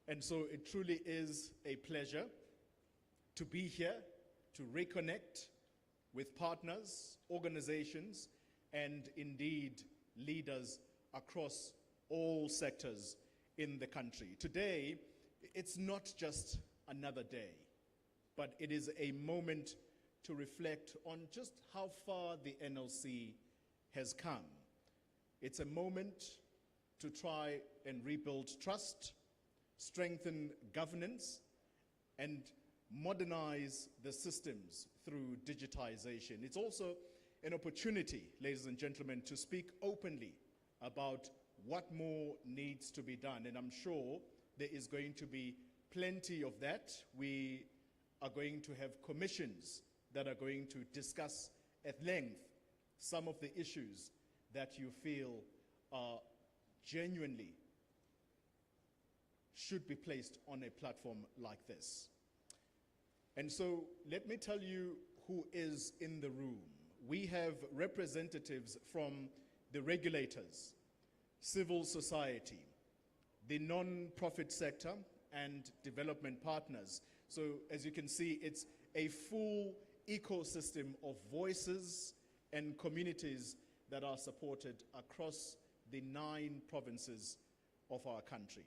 And so it truly is a pleasure to be here, to reconnect with partners, organizations, and indeed leaders across all sectors in the country. Today, it's not just another day, but it is a moment to reflect on just how far the NLC has come. It's a moment to try and rebuild trust, strengthen governance, and modernize the systems through digitization. It's also an opportunity, ladies and gentlemen, to speak openly about what more needs to be done. And I'm sure there is going to be plenty of that. We are going to have commissions that are going to discuss at length some of the issues that you feel are genuinely should be placed on a platform like this. And so let me tell you who is in the room. We have representatives from the regulators, civil society, the non-profit sector, and development partners. So as you can see, it's a full ecosystem of voices and communities that are supported across the 9 provinces of our country.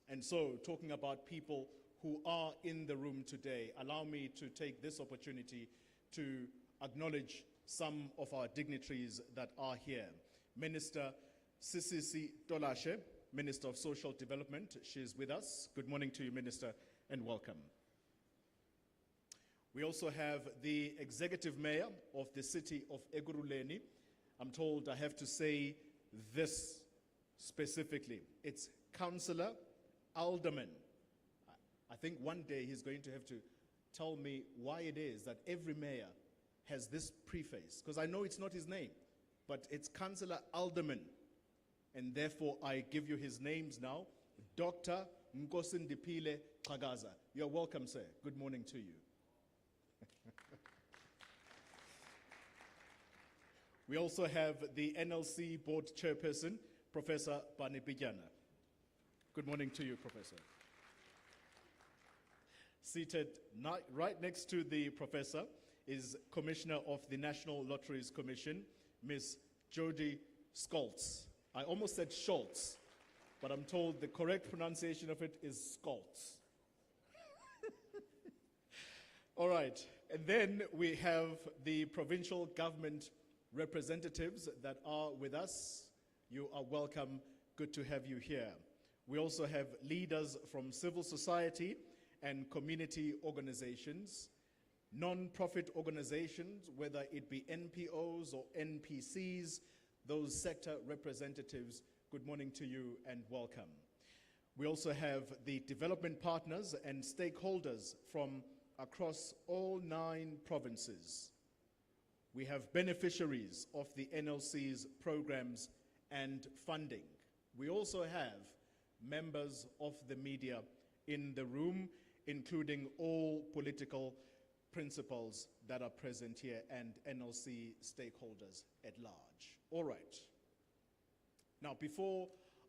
And so, talking about people who are in the room today, allow me to take this opportunity to acknowledge some of our dignitaries that are here. Minister Sisisi Tolashe, Minister of Social Development, she is with us. Good morning to you, Minister, and welcome. We also have the Executive Mayor of the city of Ekurhuleni. I'm told I have to say this specifically. It's Councillor Alderman. I think one day he's going to have to tell me why it is that every mayor has this preface, because I know it's not his name, but it's Councillor Alderman. And therefore, I give you his names now. Dr. Nkosindipile Xhagaza. You're welcome, sir. Good morning to you. We also have the NLC Board Chairperson, Professor Bani Bijana. Good morning to you, Professor. Seated right next to the Professor is Commissioner of the National Lotteries Commission, Ms. Jody Skoltz. I almost said Schultz, but I'm told the correct pronunciation of it is Skoltz. All right, and then we have the provincial government representatives that are with us. You are welcome. Good to have you here. We also have leaders from civil society and community organizations, non-profit organizations, whether it be NPOs or NPCs, those sector representatives, good morning to you and welcome. We also have the development partners and stakeholders from across all 9 provinces. We have beneficiaries of the NLC's programs and funding. We also have members of the media in the room, including all political principals that are present here and NLC stakeholders at large. All right. Now, before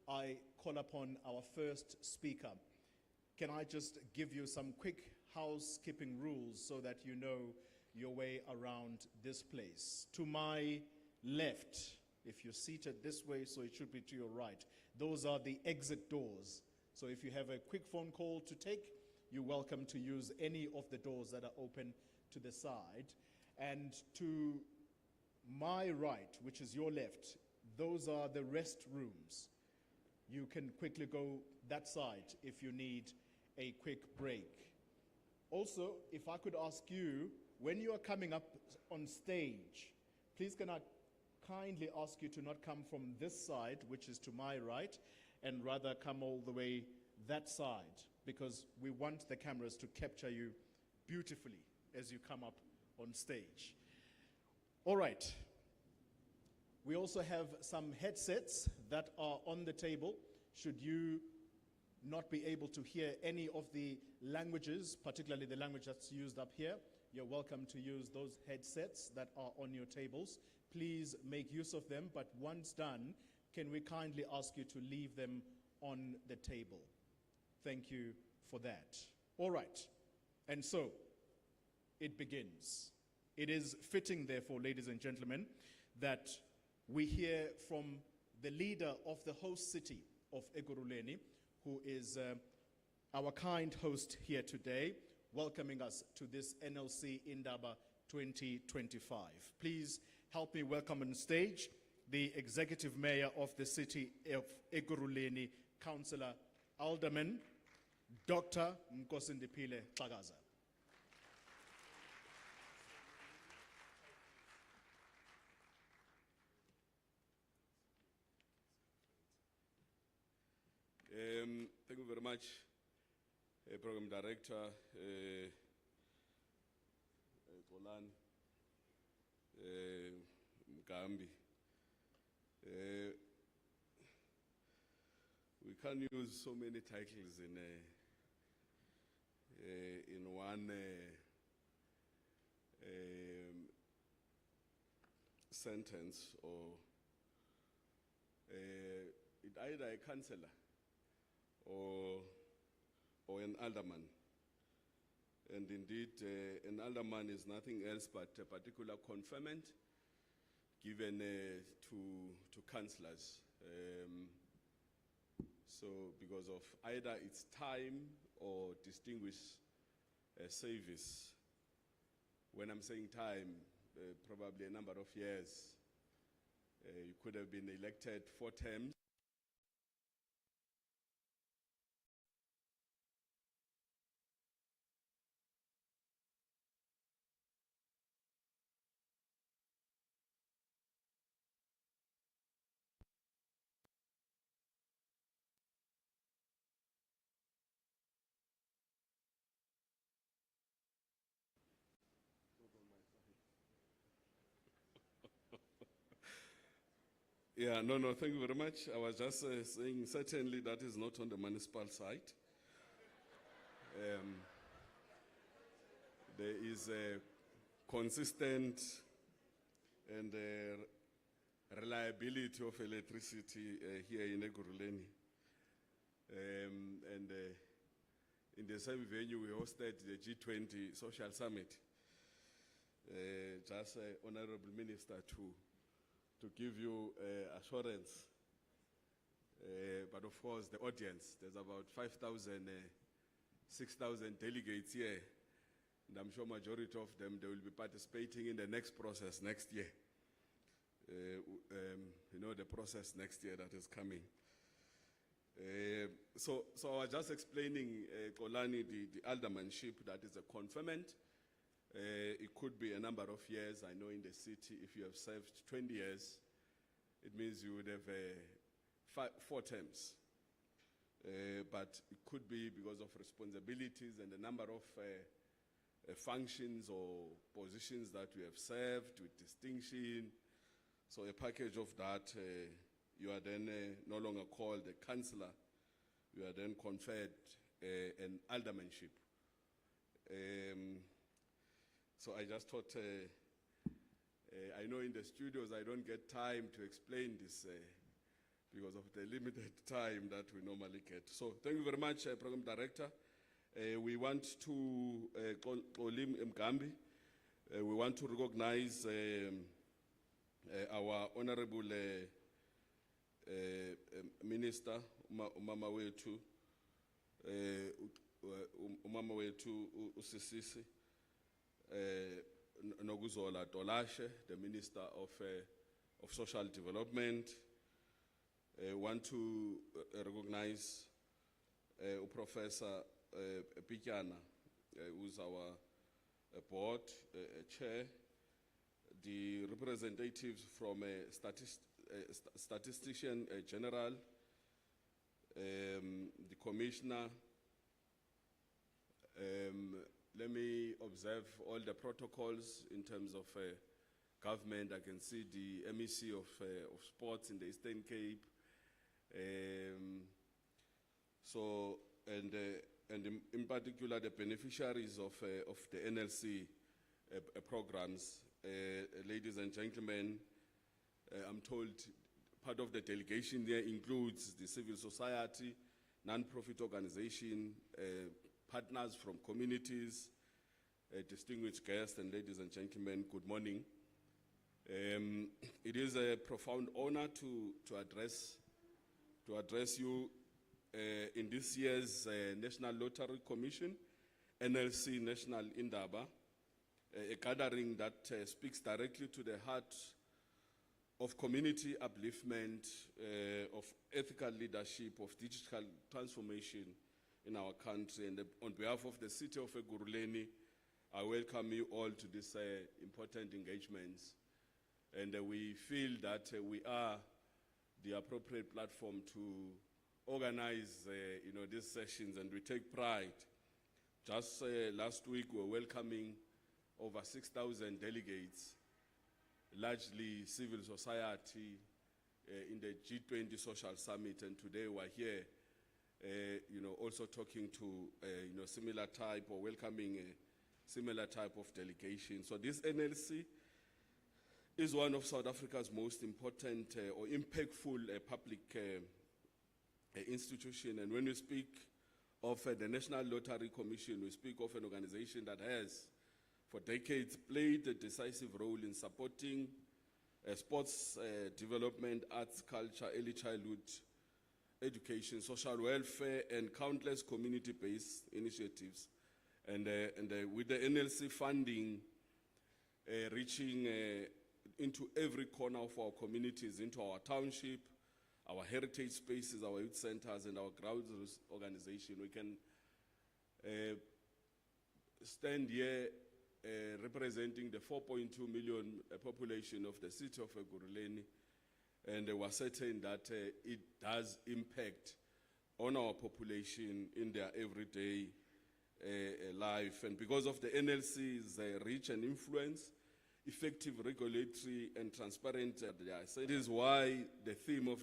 I call upon our first speaker, can I just give you some quick housekeeping rules so that you know your way around this place? To my left, if you're seated this way, so it should be to your right, those are the exit doors. So if you have a quick phone call to take, you're welcome to use any of the doors that are open to the side. And to my right, which is your left, those are the restrooms. You can quickly go that side if you need a quick break. Also, if I could ask you, when you are coming up on stage, please can I kindly ask you to not come from this side, which is to my right, and rather come all the way that side, because we want the cameras to capture you beautifully as you come up on stage. All right. We also have some headsets that are on the table. Should you not be able to hear any of the languages, particularly the language that's used up here, you're welcome to use those headsets that are on your tables. Please make use of them, but once done, can we kindly ask you to leave them on the table? Thank you for that. All right. And so, it begins. It is fitting, therefore, ladies and gentlemen, that we hear from the leader of the host city of Ekurhuleni, who is our kind host here today, welcoming us to this NLC Indaba 2025. Please help me welcome on stage the Executive Mayor of the city of Ekurhuleni, Councillor Alderman, Dr. Nkosindipile Xhakaza. Thank you very much, Program Director Golan Mgambi. We can't use so many titles in one sentence, or it either a councillor or an alderman. And indeed, an alderman is nothing else but a particular conferment given to councillors. So because of either its time or distinguished service. When I'm saying time, probably a number of years. You could have been elected 4 terms. Yeah, no, thank you very much. I was just saying, certainly that is not on the municipal side. There is a consistent and reliability of electricity here in Ekurhuleni. And in the same venue, we hosted the G20 Social Summit. Just Honorable Minister to give you assurance, but of course the audience, there's about 5,000, 6,000 delegates here, and I'm sure majority of them, they will be participating in the next process next year. You know, the process next year that is coming. So I was just explaining, Kolani, the aldermanship, that is a conferment. It could be a number of years. I know in the city, if you have served 20 years, it means you would have 4 terms. But it could be because of responsibilities and the number of functions or positions that you have served with distinction. So a package of that, you are then no longer called a councillor. You are then conferred an aldermanship. So I just thought, I know in the studios I don't get time to explain this because of the limited time that we normally get. So thank you very much, Program Director. We want to, Olim Mgambi, we want to recognize our Honorable Minister, Umama Wetu, Usisisi, Noguzola Dolashe, the Minister of Social Development. Want to recognize Professor Pityana, who's our board chair, the representatives from Statistician General, the Commissioner. Let me observe all the protocols in terms of government. I can see the MEC of Sports in the Eastern Cape. And in particular, the beneficiaries of the NLC programs. Ladies and gentlemen, I'm told part of the delegation there includes the civil society, non-profit organization, partners from communities, distinguished guests and ladies and gentlemen, good morning. It is a profound honor to address you in this year's National Lottery Commission, NLC National Indaba, a gathering that speaks directly to the heart of community upliftment, of ethical leadership, of digital transformation in our country. And on behalf of the city of Ekurhuleni, I welcome you all to this important engagements. And we feel that we are the appropriate platform to organize these sessions, and we take pride. Just last week, we were welcoming over 6,000 delegates, largely civil society, in the G20 Social Summit, and today we're here, also talking to, similar type or welcoming a similar type of delegation. So this NLC is one of South Africa's most important or impactful public institution. And when we speak of the National Lottery Commission, we speak of an organization that has, for decades, played a decisive role in supporting sports development, arts, culture, early childhood education, social welfare, and countless community-based initiatives. And with the NLC funding reaching into every corner of our communities, into our township, our heritage spaces, our youth centers, and our grassroots organization, we can stand here representing the 4.2 million population of the city of Ekurhuleni, and we're certain that it does impact on our population in their everyday life. And because of the NLC's reach and influence, effective regulatory and transparent, it is why the theme of